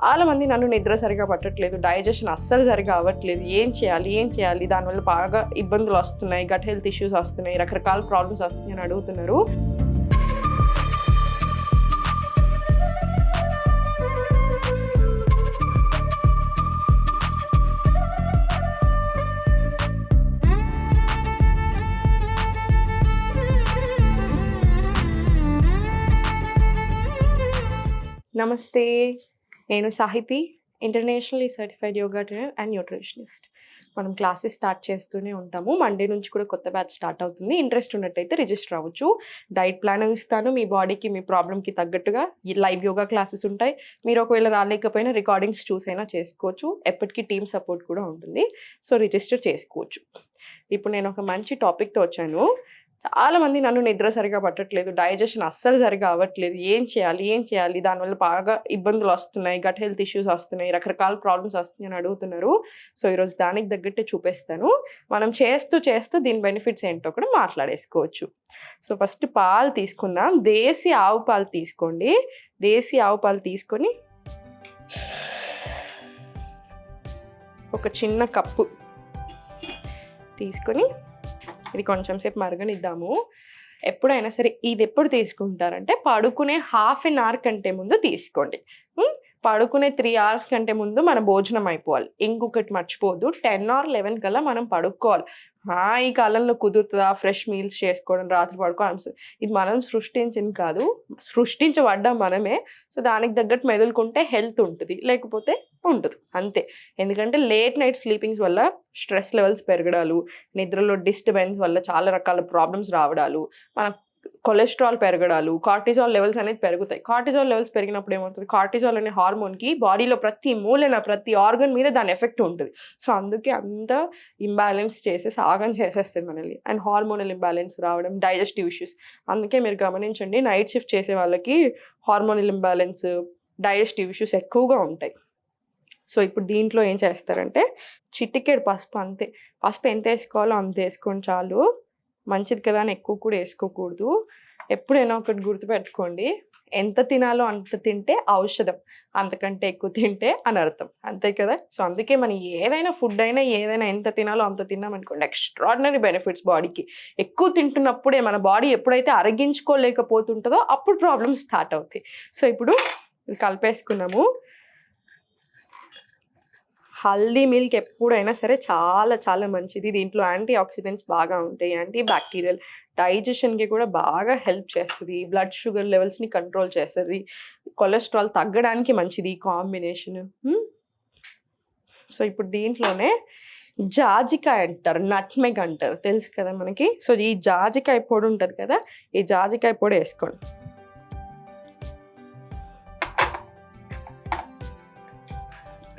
చాలామంది నన్ను నిద్ర సరిగా పట్టట్లేదు, డైజెషన్ అస్సలు సరిగా అవ్వట్లేదు, ఏం చేయాలి, దానివల్ల బాగా ఇబ్బందులు వస్తున్నాయి, గట్ హెల్త్ ఇష్యూస్ వస్తున్నాయి, రకరకాల ప్రాబ్లమ్స్ వస్తున్నాయి అని అడుగుతున్నారు. నమస్తే, నేను Sahithi, internationally certified yoga trainer and nutritionist. మనం క్లాసెస్ స్టార్ట్ చేస్తూనే ఉంటాము. మండే నుంచి కూడా కొత్త బ్యాచ్ స్టార్ట్ అవుతుంది. ఇంట్రెస్ట్ ఉన్నట్టయితే రిజిస్టర్ అవ్వచ్చు. డైట్ ప్లాన్ ఇస్తాను, మీ బాడీకి మీ ప్రాబ్లమ్కి తగ్గట్టుగా లైవ్ యోగా క్లాసెస్ ఉంటాయి. మీరు ఒకవేళ రాలేకపోయినా రికార్డింగ్స్ చూసైనా చేసుకోవచ్చు. ఎప్పటికీ టీమ్ సపోర్ట్ కూడా ఉంటుంది. సో రిజిస్టర్ చేసుకోవచ్చు. ఇప్పుడు నేను ఒక మంచి టాపిక్తో వచ్చాను. చాలామంది నన్ను నిద్ర సరిగా పట్టట్లేదు, డైజెషన్ అస్సలు సరిగా అవ్వట్లేదు, ఏం చేయాలి, దానివల్ల బాగా ఇబ్బందులు వస్తున్నాయి, గట్ హెల్త్ ఇష్యూస్ వస్తున్నాయి, రకరకాల ప్రాబ్లమ్స్ వస్తున్నాయి అని అడుగుతున్నారు. సో ఈరోజు దానికి తగ్గట్టే చూపిస్తాను. మనం చేస్తూ దీని బెనిఫిట్స్ ఏంటో కూడా మాట్లాడేసుకోవచ్చు. సో ఫస్ట్ పాలు తీసుకుందాం. దేశీ ఆవు పాలు తీసుకోండి. దేశీ ఆవు పాలు తీసుకొని ఒక చిన్న కప్పు తీసుకొని ఇది కొంచెం సేపు మరగనిద్దాము. ఎప్పుడైనా సరే ఇది ఎప్పుడు తీసుకుంటారంటే పడుకునే హాఫ్ అన్ అవర్ కంటే ముందు తీసుకోండి. పడుకునే 3 hours కంటే ముందు మన భోజనం అయిపోవాలి. ఇంకొకటి మర్చిపోదు, 10 or 11 కల్లా మనం పడుకోవాలి. ఈ కాలంలో కుదురుతుందా ఫ్రెష్ మీల్స్ చేసుకోవడం, రాత్రి పడుకోవడం? ఇది మనం సృష్టించింది కాదు, సృష్టించబడ్డాం మనమే. సో దానికి తగ్గట్టు మెదులుకుంటే హెల్త్ ఉంటుంది, లేకపోతే ఉండదు అంతే. ఎందుకంటే లేట్ నైట్ స్లీపింగ్స్ వల్ల స్ట్రెస్ లెవెల్స్ పెరగడాలు, నిద్రలో డిస్టర్బెన్స్ వల్ల చాలా రకాల ప్రాబ్లమ్స్ రావడాలు, మన కొలెస్ట్రాల్ పెరగడాలు, కార్టిజాల్ లెవెల్స్ అనేది పెరుగుతాయి. కార్టిజాల్ లెవెల్స్ పెరిగినప్పుడు ఏమవుతుంది, కార్టిజాల్ అనే హార్మోన్కి బాడీలో ప్రతి మూలన ప్రతి ఆర్గన్ మీద దాని ఎఫెక్ట్ ఉంటుంది. సో అందుకే అంత ఇంబ్యాలెన్స్ చేసేసి ఆగం చేసేస్తుంది మనల్ని. అండ్ హార్మోనల్ ఇంబ్యాలెన్స్ రావడం, డైజెస్టివ్ ఇష్యూస్. అందుకే మీరు గమనించండి, నైట్ షిఫ్ట్ చేసే వాళ్ళకి హార్మోనల్ ఇంబ్యాలెన్స్, డైజెస్టివ్ ఇష్యూస్ ఎక్కువగా ఉంటాయి. సో ఇప్పుడు దీంట్లో ఏం చేస్తారంటే చిటికెడు పసుపు, అంతే. పసుపు ఎంత వేసుకోవాలో అంత వేసుకోండి చాలు. మంచిది కదా అని ఎక్కువ కూడా వేసుకోకూడదు. ఎప్పుడైనా ఒకటి గుర్తుపెట్టుకోండి, ఎంత తినాలో అంత తింటే ఔషధం, అంతకంటే ఎక్కువ తింటే అనర్థం, అంతే కదా. సో అందుకే మనం ఏదైనా ఫుడ్ అయినా ఏదైనా ఎంత తినాలో అంత తిన్నామనుకోండి, ఎక్స్ట్రాడినరీ బెనిఫిట్స్ బాడీకి. ఎక్కువ తింటున్నప్పుడే మన బాడీ ఎప్పుడైతే అరగించుకోలేకపోతుంటుందో అప్పుడు ప్రాబ్లమ్స్ స్టార్ట్ అవుతాయి. సో ఇప్పుడు కలిపేసుకున్నాము. హల్దీ మిల్క్ ఎప్పుడైనా సరే చాలా చాలా మంచిది. దీంట్లో యాంటీ ఆక్సిడెంట్స్ బాగా ఉంటాయి, యాంటీ బ్యాక్టీరియల్, డైజెషన్కి కూడా బాగా హెల్ప్ చేస్తుంది, బ్లడ్ షుగర్ లెవెల్స్ని కంట్రోల్ చేస్తుంది, కొలెస్ట్రాల్ తగ్గడానికి మంచిది కాంబినేషన్. సో ఇప్పుడు దీంట్లోనే జాజికాయ అంటారు, నట్మెగ్ అంటారు, తెలుసు కదా మనకి. సో ఈ జాజికాయ పొడి ఉంటుంది కదా, ఈ జాజికాయ పొడి వేసుకోండి.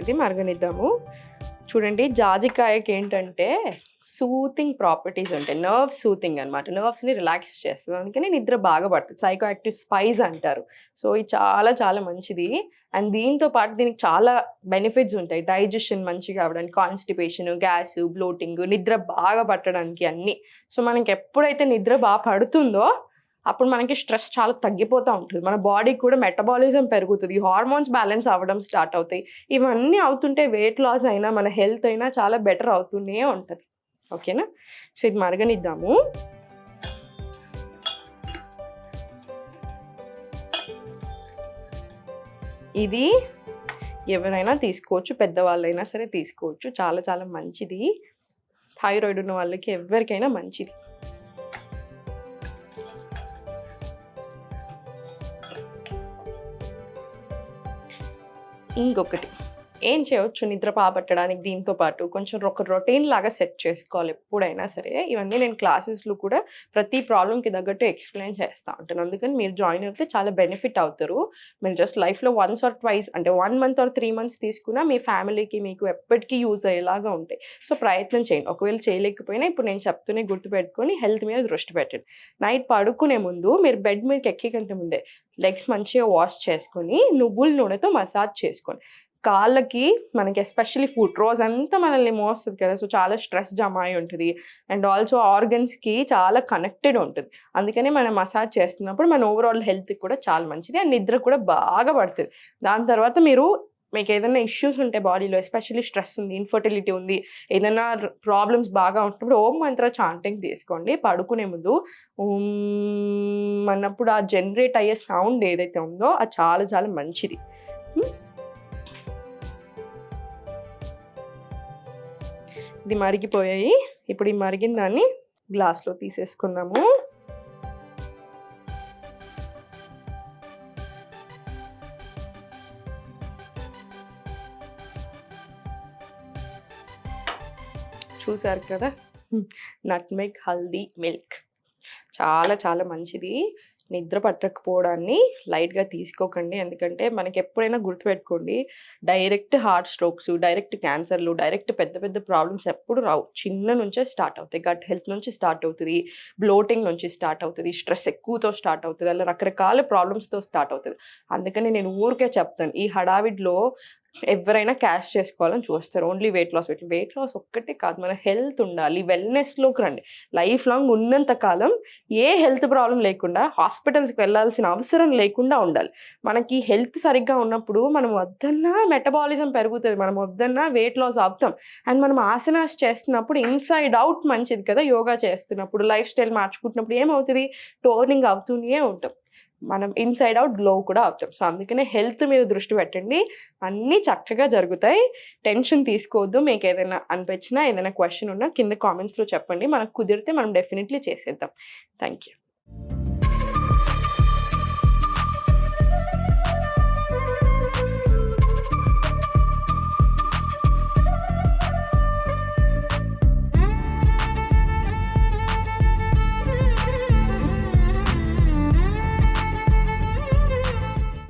ఇది మరగనిద్దాము. చూడండి, జాజికాయకి ఏంటంటే సూతింగ్ ప్రాపర్టీస్ ఉంటాయి, నర్వ్ సూతింగ్ అనమాట, నర్వ్స్ని రిలాక్స్ చేస్తుంది. అందుకని నిద్ర బాగా పడుతుంది. సైకో యాక్టివ్ స్పైస్ అంటారు. సో ఇది చాలా చాలా మంచిది. అండ్ దీంతో పాటు దీనికి చాలా బెనిఫిట్స్ ఉంటాయి. డైజెషన్ మంచిగా అవ్వడానికి, కాన్స్టిపేషన్, గ్యాస్, బ్లోటింగ్, నిద్ర బాగా పట్టడానికి అన్నీ. సో మనకి ఎప్పుడైతే నిద్ర బాగా పడుతుందో అప్పుడు మనకి స్ట్రెస్ చాలా తగ్గిపోతూ ఉంటుంది, మన బాడీ కూడా మెటబాలిజం పెరుగుతుంది, హార్మోన్స్ బ్యాలెన్స్ అవ్వడం స్టార్ట్ అవుతాయి. ఇవన్నీ అవుతుంటే వెయిట్ లాస్ అయినా మన హెల్త్ అయినా చాలా బెటర్ అవుతూనే ఉంటుంది. ఓకేనా. సో ఇది మరగనిద్దాము. ఇది ఎవరైనా తీసుకోవచ్చు, పెద్దవాళ్ళైనా సరే తీసుకోవచ్చు, చాలా చాలా మంచిది. థైరాయిడ్ ఉన్న వాళ్ళకి ఎవరికైనా మంచిది. ఇంకొకటి ఏం చేయవచ్చు నిద్ర పట్టడానికి, దీంతో పాటు కొంచెం ఒక రొటీన్ లాగా సెట్ చేసుకోవాలి ఎప్పుడైనా సరే. ఇవన్నీ నేను క్లాసెస్లో కూడా ప్రతి ప్రాబ్లంకి తగ్గట్టు ఎక్స్ప్లెయిన్ చేస్తూ ఉంటాను. అందుకని మీరు జాయిన్ అయితే చాలా బెనిఫిట్ అవుతారు. మీరు జస్ట్ లైఫ్లో వన్స్ ఆర్ ట్వైస్, అంటే 1 month or 3 months తీసుకున్నా మీ ఫ్యామిలీకి మీకు ఎప్పటికీ యూజ్ అయ్యేలాగా ఉంటాయి. సో ప్రయత్నం చేయండి. ఒకవేళ చేయలేకపోయినా ఇప్పుడు నేను చెప్తూనే గుర్తుపెట్టుకొని హెల్త్ మీద దృష్టి పెట్టండి. నైట్ పడుకునే ముందు మీరు బెడ్ మీదకి ఎక్కే కంటే ముందే లెగ్స్ మంచిగా వాష్ చేసుకొని నువ్వుల నూనెతో మసాజ్ చేసుకోండి. కాళ్ళకి మనకి ఎస్పెషల్లీ ఫుట్ రోజంతా మనల్ని మోస్తుంది కదా, సో చాలా స్ట్రెస్ జమ అయి ఉంటుంది. అండ్ ఆల్సో ఆర్గన్స్కి చాలా కనెక్టెడ్ ఉంటుంది. అందుకని మనం మసాజ్ చేస్తున్నప్పుడు మన ఓవరాల్ హెల్త్కి కూడా చాలా మంచిది. అండ్ నిద్ర కూడా బాగా పడుతుంది. దాని తర్వాత మీరు మీకు ఏదైనా ఇష్యూస్ ఉంటే బాడీలో, ఎస్పెషల్లీ స్ట్రెస్ ఉంది, ఇన్ఫర్టిలిటీ ఉంది, ఏదైనా ప్రాబ్లమ్స్ బాగా ఉంటున్నప్పుడు ఓం మంత్ర చాంటింగ్ తీసుకోండి. పడుకునే ముందు ఓం అన్నప్పుడు ఆ జనరేట్ అయ్యే సౌండ్ ఏదైతే ఉందో అది చాలా చాలా మంచిది. ఇది మరిగిపోయాయి. ఇప్పుడు ఈ మరిగిన దాన్ని గ్లాస్లో తీసేసుకుందాము. చూసారు కదా, నట్మెగ్ హల్దీ మిల్క్ చాలా చాలా మంచిది. నిద్ర పట్టకపోవడాన్ని లైట్గా తీసుకోకండి. ఎందుకంటే మనకి ఎప్పుడైనా గుర్తుపెట్టుకోండి, డైరెక్ట్ హార్ట్ స్ట్రోక్స్, డైరెక్ట్ క్యాన్సర్లు, డైరెక్ట్ పెద్ద పెద్ద ప్రాబ్లమ్స్ ఎప్పుడు రావు. చిన్న నుంచే స్టార్ట్ అవుతాయి. గట్ హెల్త్ నుంచి స్టార్ట్ అవుతుంది, బ్లోటింగ్ నుంచి స్టార్ట్ అవుతుంది, స్ట్రెస్ ఎక్కువతో స్టార్ట్ అవుతుంది, అలా రకరకాల ప్రాబ్లమ్స్తో స్టార్ట్ అవుతుంది. అందుకని నేను ఊరికే చెప్తాను, ఈ హడావిడిలో ఎవరైనా క్యాష్ చేసుకోవాలని చూస్తారు. ఓన్లీ వెయిట్ లాస్ ఒక్కటే కాదు, మన హెల్త్ ఉండాలి, వెల్నెస్లోకి రండి. లైఫ్ లాంగ్ ఉన్నంత కాలం ఏ హెల్త్ ప్రాబ్లం లేకుండా హాస్పిటల్స్కి వెళ్ళాల్సిన అవసరం లేకుండా ఉండాలి. మనకి హెల్త్ సరిగ్గా ఉన్నప్పుడు మనం వద్దన్నా మెటబాలిజం పెరుగుతుంది, మనం వద్దన్నా వెయిట్ లాస్ అవుతాం. అండ్ మనం ఆసనాస్ చేస్తున్నప్పుడు ఇన్సైడ్ అవుట్ మంచిది కదా. యోగా చేస్తున్నప్పుడు, లైఫ్ స్టైల్ మార్చుకుంటున్నప్పుడు ఏమవుతుంది, టోర్నింగ్ అవుతూనే ఉంటాం, మనం ఇన్సైడ్ అవుట్ గ్లో కూడా అవుతాం. సో అందుకనే హెల్త్ మీద దృష్టి పెట్టండి, అన్నీ చక్కగా జరుగుతాయి. టెన్షన్ తీసుకోవద్దు. మీకు ఏదైనా అనిపించినా, ఏదైనా క్వశ్చన్ ఉన్నా కింద కామెంట్స్లో చెప్పండి. మనకు కుదిరితే మనం డెఫినెట్లీ చేసేద్దాం. Thank you.